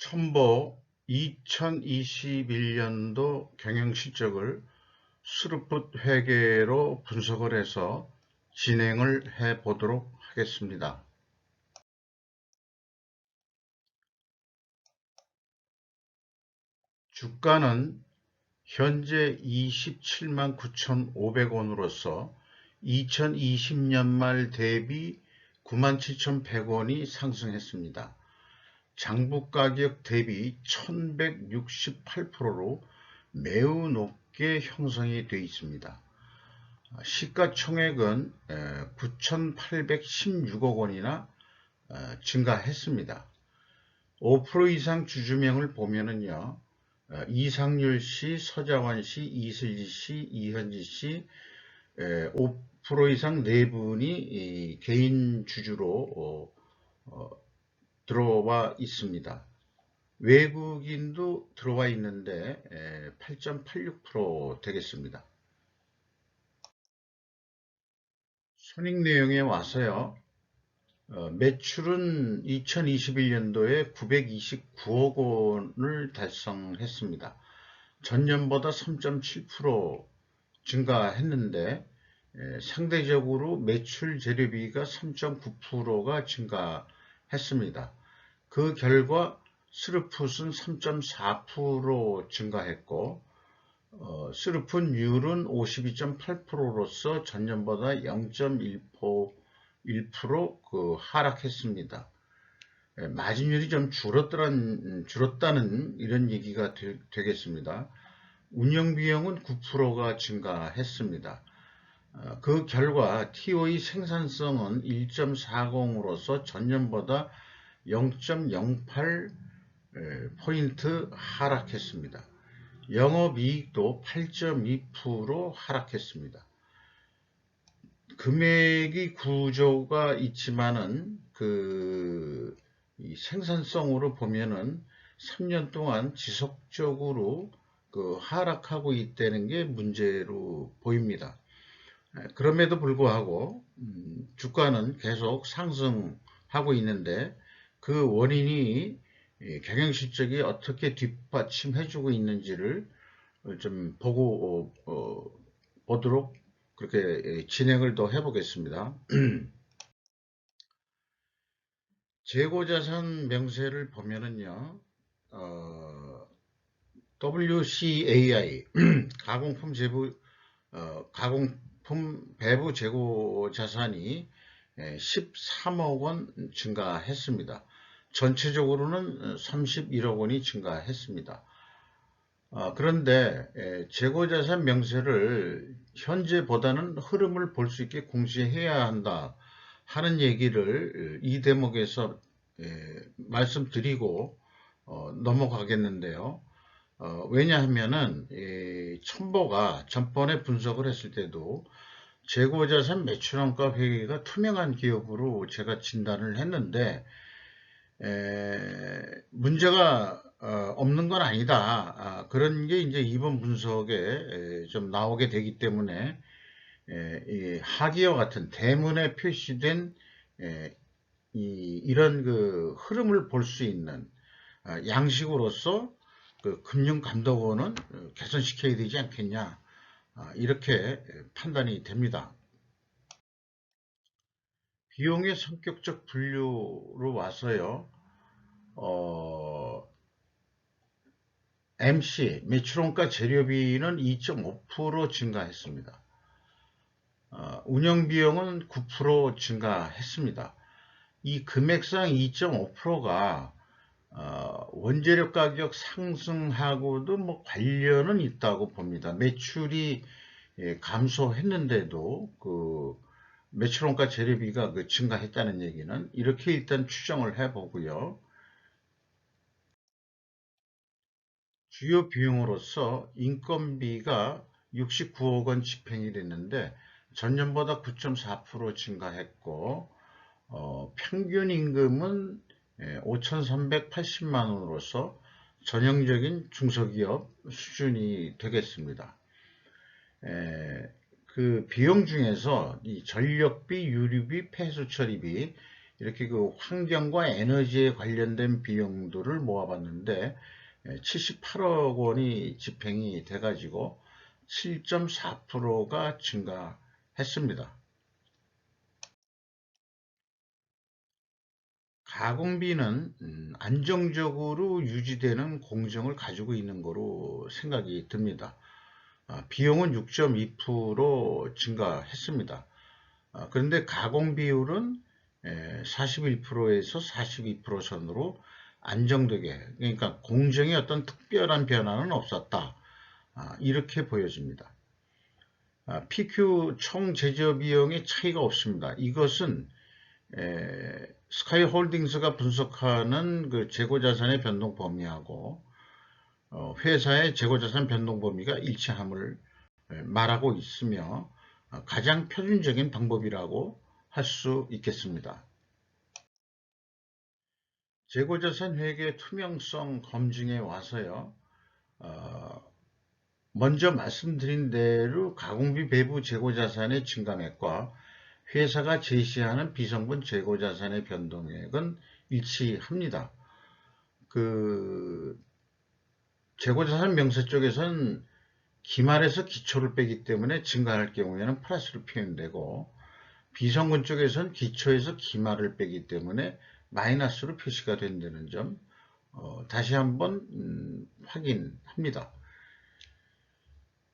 첨보 2021년도 경영실적을 스루풋 회계로 분석을 해서 진행을 해 보도록 하겠습니다. 주가는 현재 27만 9,500원으로서 2020년 말 대비 97,100원이 상승했습니다. 장부가격 대비 1168%로 매우 높게 형성이 되어 있습니다. 시가총액은 9,816억 원이나 증가했습니다. 5% 이상 주주명을 보면은요, 이상률씨, 서장환씨, 이슬기씨, 이현지씨 5% 이상 네 분이 개인 주주로 들어와 있습니다. 외국인도 들어와 있는데 8.86% 되겠습니다. 손익 내용에 와서요. 매출은 2021년도에 929억 원을 달성했습니다. 전년보다 3.7% 증가했는데 상대적으로 매출 재료비가 3.9%가 증가했습니다. 그 결과 스루풋은 3.4% 증가했고 스루풋율은 52.8%로서 전년보다 0.1% 하락했습니다. 마진율이 좀 줄었다는 이런 얘기가 되겠습니다. 운영비용은 9%가 증가했습니다. 그 결과 TOE 생산성은 1.40으로서 전년보다 0.08포인트 하락했습니다. 영업이익도 8.2% 하락했습니다. 금액이 구조가 있지만은 이 생산성으로 보면은 3년 동안 지속적으로 하락하고 있다는 게 문제로 보입니다. 그럼에도 불구하고 주가는 계속 상승하고 있는데 그 원인이 경영실적이 어떻게 뒷받침해주고 있는지를 좀 보도록 그렇게 진행을 더 해보겠습니다. 재고자산 명세를 보면은요, WCAI 가공품 배부 재고자산이 13억 원 증가했습니다. 전체적으로는 31억 원이 증가했습니다. 그런데 재고자산 명세를 현재보다는 흐름을 볼 수 있게 공시해야 한다 하는 얘기를 이 대목에서 말씀드리고 넘어가겠는데요. 왜냐하면은 첨보가 전번에 분석을 했을 때도 재고자산 매출원가 회계가 투명한 기업으로 제가 진단을 했는데 문제가 없는 건 아니다. 그런 게 이제 이번 분석에 좀 나오게 되기 때문에 이 하기와 같은 대문에 표시된 이런 흐름을 볼 수 있는 양식으로서 금융감독원은 개선시켜야 되지 않겠냐, 이렇게 판단이 됩니다. 비용의 성격적 분류로 와서요, MC 매출원가 재료비는 2.5% 증가했습니다. 운영비용은 9% 증가했습니다. 이 금액상 2.5%가 원재료 가격 상승하고도 관련은 있다고 봅니다. 매출이 감소했는데도 매출원가 재료비가 증가했다는 얘기는 이렇게 일단 추정을 해보고요. 주요 비용으로서 인건비가 69억 원 집행이 됐는데 전년보다 9.4% 증가했고 평균 임금은 5,380만 원으로서 전형적인 중소기업 수준이 되겠습니다. 그 비용 중에서 이 전력비, 유류비, 폐수처리비 이렇게 그 환경과 에너지에 관련된 비용들을 모아봤는데 78억 원이 집행이 돼가지고 7.4%가 증가했습니다. 가공비는 안정적으로 유지되는 공정을 가지고 있는 거로 생각이 듭니다. 비용은 6.2% 증가했습니다. 그런데 가공 비율은 41%에서 42% 선으로 안정되게, 그러니까 공정에 어떤 특별한 변화는 없었다. 이렇게 보여집니다. PQ 총 제조 비용의 차이가 없습니다. 이것은 스카이 홀딩스가 분석하는 그 재고자산의 변동 범위하고 회사의 재고자산 변동 범위가 일치함을 말하고 있으며 가장 표준적인 방법이라고 할 수 있겠습니다. 재고자산 회계 투명성 검증에 와서요. 먼저 말씀드린 대로 가공비 배부 재고자산의 증감액과 회사가 제시하는 비성분 재고자산의 변동액은 일치합니다. 그 재고자산 명세 쪽에서는 기말에서 기초를 빼기 때문에 증가할 경우에는 플러스로 표현되고 비성분 쪽에서는 기초에서 기말을 빼기 때문에 마이너스로 표시가 된다는 점 다시 한번 확인합니다.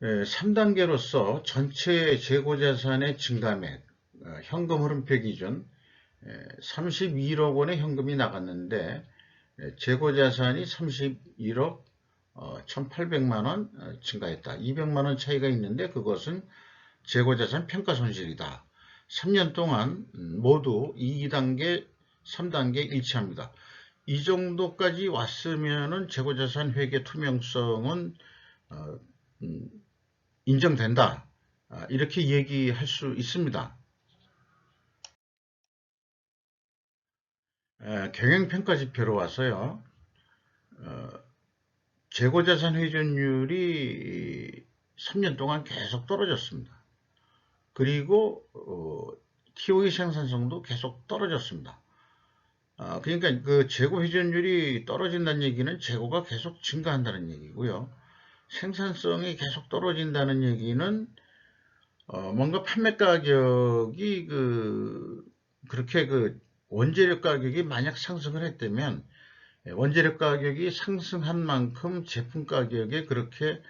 3단계로서 전체 재고자산의 증감액 현금 흐름표 기준 32억 원의 현금이 나갔는데 재고자산이 31억 1,800만 원 증가했다. 200만 원 차이가 있는데 그것은 재고자산 평가 손실이다. 3년 동안 모두 2단계, 3단계 일치합니다. 이 정도까지 왔으면은 재고자산 회계 투명성은 인정된다. 이렇게 얘기할 수 있습니다. 경영평가 지표로 와서요. 재고자산 회전율이 3년 동안 계속 떨어졌습니다. 그리고 TOE 생산성도 계속 떨어졌습니다. 그러니까 그 재고 회전율이 떨어진다는 얘기는 재고가 계속 증가한다는 얘기고요. 생산성이 계속 떨어진다는 얘기는 뭔가 판매 가격이 그렇게 원재료 가격이 만약 상승을 했다면 원재료 가격이 상승한 만큼 제품 가격에 그렇게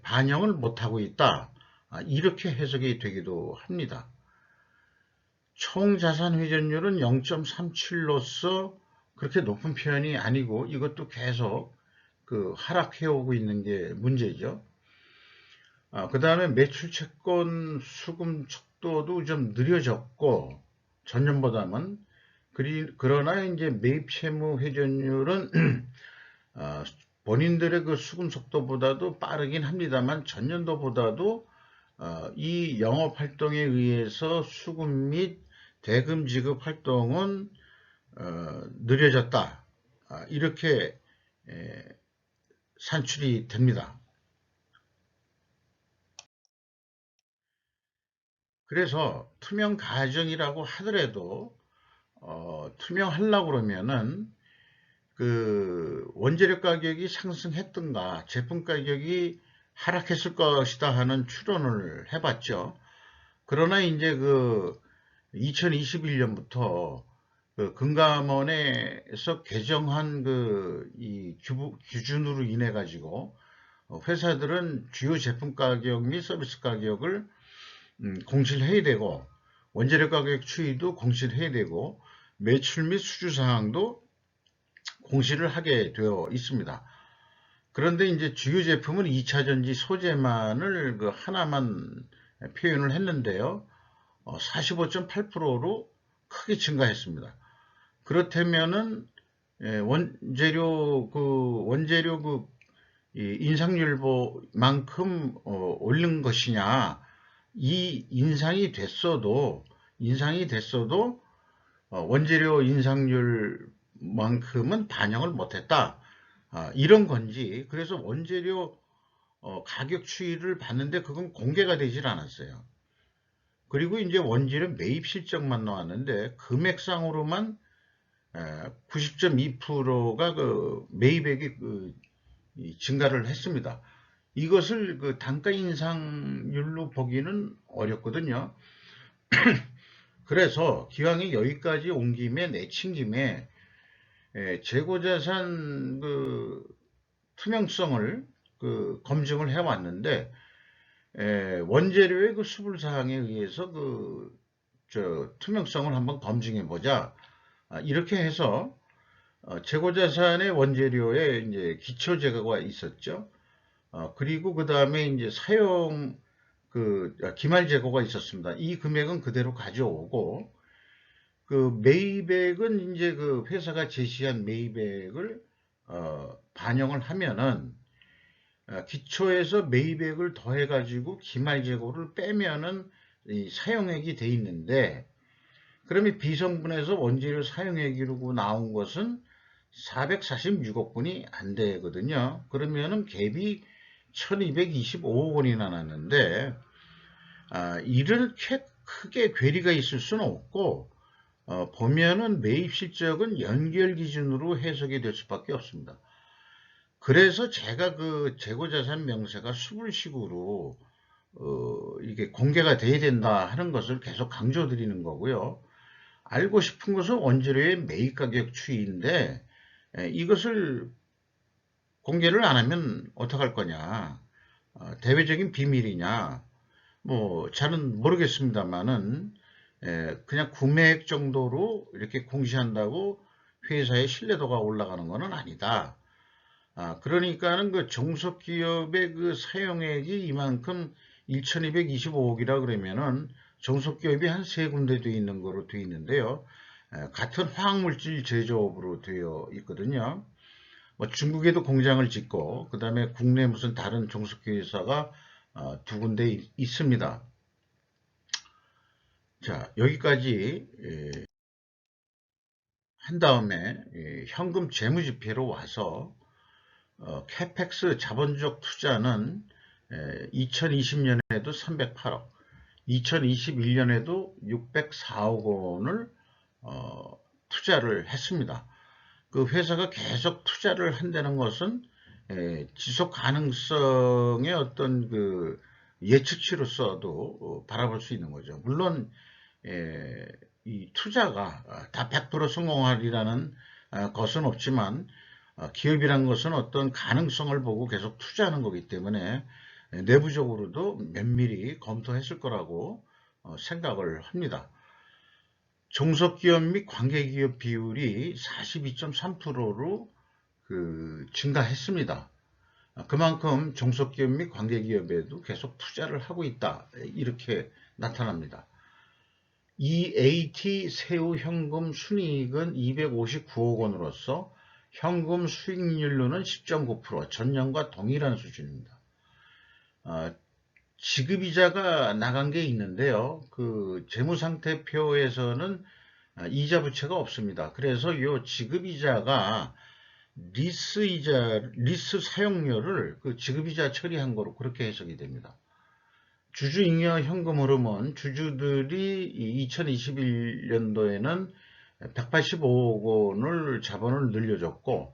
반영을 못하고 있다. 이렇게 해석이 되기도 합니다. 총 자산 회전율은 0.37로서 그렇게 높은 편이 아니고 이것도 계속 하락해 오고 있는 게 문제죠. 그 다음에 매출 채권 수금 속도도 좀 느려졌고 전년보다는 그러나 이제 매입 채무 회전율은 본인들의 그 수금 속도보다도 빠르긴 합니다만 전년도보다도 이 영업 활동에 의해서 수금 및 대금 지급 활동은 느려졌다. 이렇게 산출이 됩니다. 그래서 투명 가정이라고 하더라도 투명하려고 그러면은 그 원재료 가격이 상승했던가 제품 가격이 하락했을 것이다 하는 추론을 해봤죠. 그러나 이제 2021년부터 금감원에서 개정한 이 규준으로 인해 가지고 회사들은 주요 제품 가격 및 서비스 가격을 공시를 해야 되고 원재료 가격 추이도 공시를 해야 되고 매출 및 수주 사항도 공시를 하게 되어 있습니다. 그런데 이제 주요 제품은 2차 전지 소재만을 하나만 표현을 했는데요. 45.8%로 크게 증가했습니다. 그렇다면은 원재료 인상률만큼 올린 것이냐? 이 인상이 됐어도 원재료 인상률만큼은 반영을 못했다. 이런 건지. 그래서 원재료 가격 추이를 봤는데 그건 공개가 되질 않았어요. 그리고 이제 원재료 매입 실적만 나왔는데 금액상으로만 90.2%가 그 매입액이 증가를 했습니다. 이것을 그 단가 인상률로 보기는 어렵거든요. 그래서 기왕에 여기까지 온 김에 내친 김에 재고자산 그 투명성을 그 검증을 해왔는데 원재료의 그 수불사항에 의해서 투명성을 한번 검증해 보자. 이렇게 해서 재고자산의 원재료에 이제 기초재고가 있었죠. 그리고 그 다음에 이제 사용 기말재고가 있었습니다. 이 금액은 그대로 가져오고 그 매입액은 이제 그 회사가 제시한 매입액을 반영을 하면은 기초에서 매입액을 더해가지고 기말재고를 빼면은 이 사용액이 돼 있는데 그러면 비성분에서 원재료 사용액이라고 나온 것은 446억 원이 안 되거든요. 그러면은 갭이 1225억 원이나 났는데 이렇게 크게 괴리가 있을 수는 없고 보면은 매입 실적은 연결 기준으로 해석이 될 수밖에 없습니다. 그래서 제가 그 재고자산 명세가 수불식으로 이게 공개가 돼야 된다 하는 것을 계속 강조드리는 거고요. 알고 싶은 것은 원재료의 매입 가격 추이인데 이것을 공개를 안 하면 어떡할 거냐? 대외적인 비밀이냐? 뭐 잘은 모르겠습니다만은 그냥 구매액 정도로 이렇게 공시한다고 회사의 신뢰도가 올라가는 것은 아니다. 그러니까는 그 종속기업의 그 사용액이 이만큼 1225억이라 그러면은 종속기업이 한 세 군데 되어 있는 거로 되어 있는데요. 같은 화학물질 제조업으로 되어 있거든요. 뭐 중국에도 공장을 짓고 그 다음에 국내 무슨 다른 종속회사가 두 군데 있습니다. 자, 여기까지 한 다음에 현금 재무지표로 와서 캐펙스 자본적 투자는 2020년에도 308억, 2021년에도 604억 원을 투자를 했습니다. 그 회사가 계속 투자를 한다는 것은 지속 가능성의 어떤 그 예측치로서도 바라볼 수 있는 거죠. 물론 이 투자가 다 100% 성공하리라는 것은 없지만 기업이란 것은 어떤 가능성을 보고 계속 투자하는 거기 때문에 내부적으로도 면밀히 검토했을 거라고 생각을 합니다. 종속기업 및 관계기업 비율이 42.3%로 증가했습니다. 그만큼 종속기업 및 관계기업에도 계속 투자를 하고 있다. 이렇게 나타납니다. EAT 세후 현금 순이익은 259억 원으로서 현금 수익률로는 10.9%, 전년과 동일한 수준입니다. 지급이자가 나간 게 있는데요. 그 재무상태표에서는 이자 부채가 없습니다. 그래서 이 지급이자가 리스 사용료를 그 지급이자 처리한 거로 그렇게 해석이 됩니다. 주주잉여 현금 흐름은 주주들이 2021년도에는 185억 원을 자본을 늘려줬고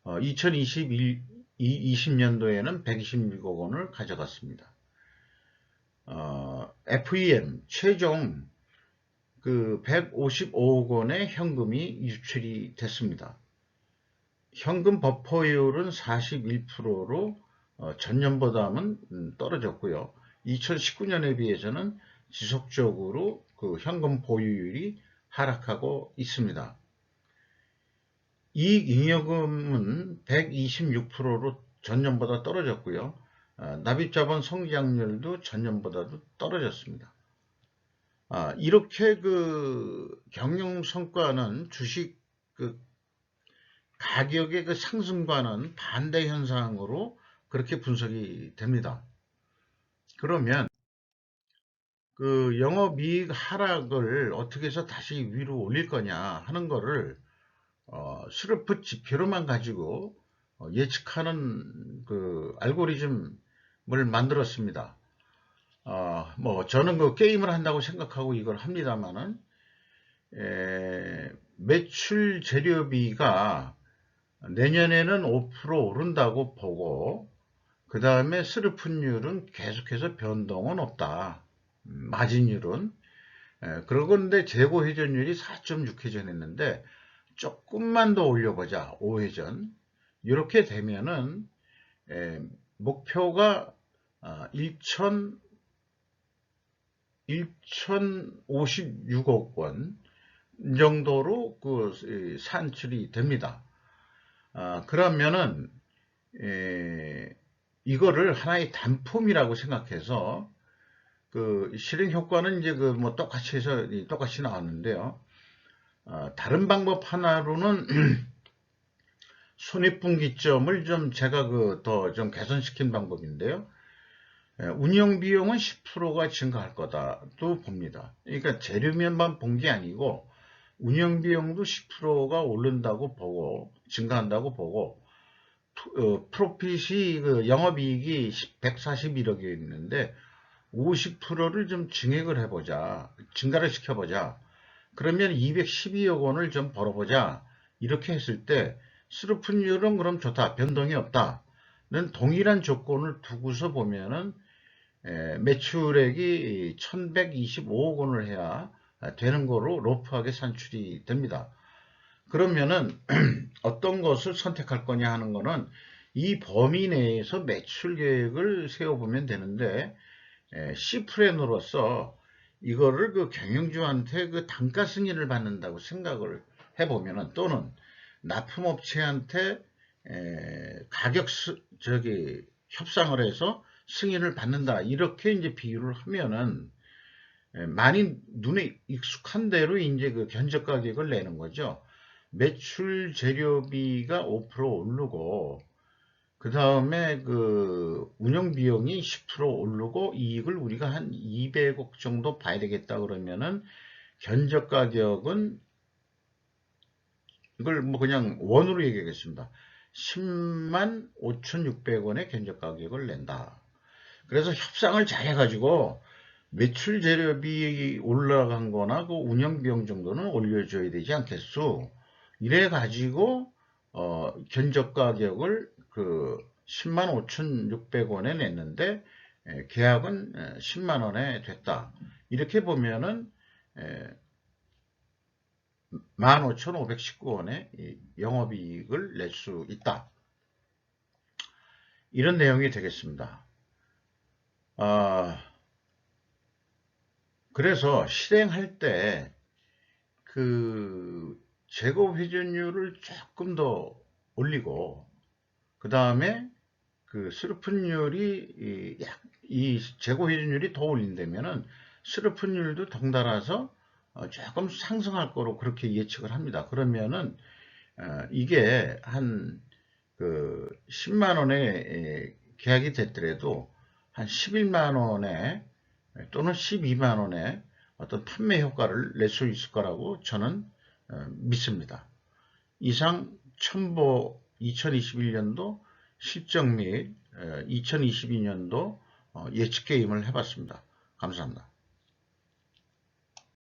2020년도에는 126억 원을 가져갔습니다. FEM 최종 그 155억 원의 현금이 유출이 됐습니다. 현금 버퍼율은 41%로 전년보다는 떨어졌고요. 2019년에 비해서는 지속적으로 그 현금 보유율이 하락하고 있습니다. 이익잉여금은 126%로 전년보다 떨어졌고요. 납입자본 성장률도 전년보다도 떨어졌습니다. 이렇게 그 경영 성과는 주식 그 가격의 그 상승과는 반대 현상으로 그렇게 분석이 됩니다. 그러면 그 영업이익 하락을 어떻게 해서 다시 위로 올릴 거냐 하는 거를 슈르프 지표로만 가지고 예측하는 그 알고리즘을 만들었습니다. 뭐 저는 그 게임을 한다고 생각하고 이걸 합니다만은 매출 재료비가 내년에는 5% 오른다고 보고 그 다음에 스르픈율은 계속해서 변동은 없다. 마진율은. 그런데 재고 회전율이 4.6회전 했는데 조금만 더 올려보자. 5회전. 이렇게 되면은 목표가 1,056억 원 정도로 그 산출이 됩니다. 그러면은 이거를 하나의 단품이라고 생각해서 그 실행 효과는 이제 그 뭐 똑같이 해서 똑같이 나왔는데요. 다른 방법 하나로는 손익분기점을 좀 제가 그 더 좀 개선시킨 방법인데요. 운영 비용은 10%가 증가할 거다도 봅니다. 그러니까 재료면만 본 게 아니고 운영 비용도 10%가 오른다고 보고 증가한다고 보고 프로핏이 그 영업이익이 141억이 있는데 50%를 좀 증액을 해보자, 증가를 시켜보자. 그러면 212억 원을 좀 벌어보자. 이렇게 했을 때 스루픈율은 그럼 좋다, 변동이 없다는 동일한 조건을 두고서 보면은 매출액이 1125억 원을 해야 되는 거로 로프하게 산출이 됩니다. 그러면은 어떤 것을 선택할 거냐 하는 거는 이 범위 내에서 매출 계획을 세워보면 되는데 C프렌으로서 이거를 그 경영주한테 그 단가 승인을 받는다고 생각을 해보면은 또는 납품업체한테 가격 협상을 해서 승인을 받는다 이렇게 이제 비유를 하면은 많이 눈에 익숙한 대로 이제 그 견적 가격을 내는 거죠. 매출 재료비가 5% 오르고 그 다음에 그 운영 비용이 10% 오르고 이익을 우리가 한 200억 정도 봐야 되겠다 그러면은 견적 가격은 이걸 뭐 그냥 원으로 얘기하겠습니다. 10만 5,600원의 견적 가격을 낸다. 그래서 협상을 잘 해가지고 매출 재료비 올라간 거나 그 운영 비용 정도는 올려줘야 되지 않겠소. 이래 가지고 견적 가격을 그 10만 5,600원에 냈는데 계약은 10만 원에 됐다. 이렇게 보면은 15,519원의 영업이익을 낼 수 있다. 이런 내용이 되겠습니다. 그래서 실행할 때 그 재고 회전율을 조금 더 올리고 그 다음에 그 스루픈율이 이 재고 회전율이 더 올린다면은 스루픈율도 덩달아서 조금 상승할 거로 그렇게 예측을 합니다. 그러면은 이게 한 그 10만 원에 계약이 됐더라도 한 11만 원에 또는 12만 원에 어떤 판매 효과를 낼 수 있을 거라고 저는 믿습니다. 이상 첨보 2021년도 실적 및 2022년도 예측 게임을 해봤습니다. 감사합니다.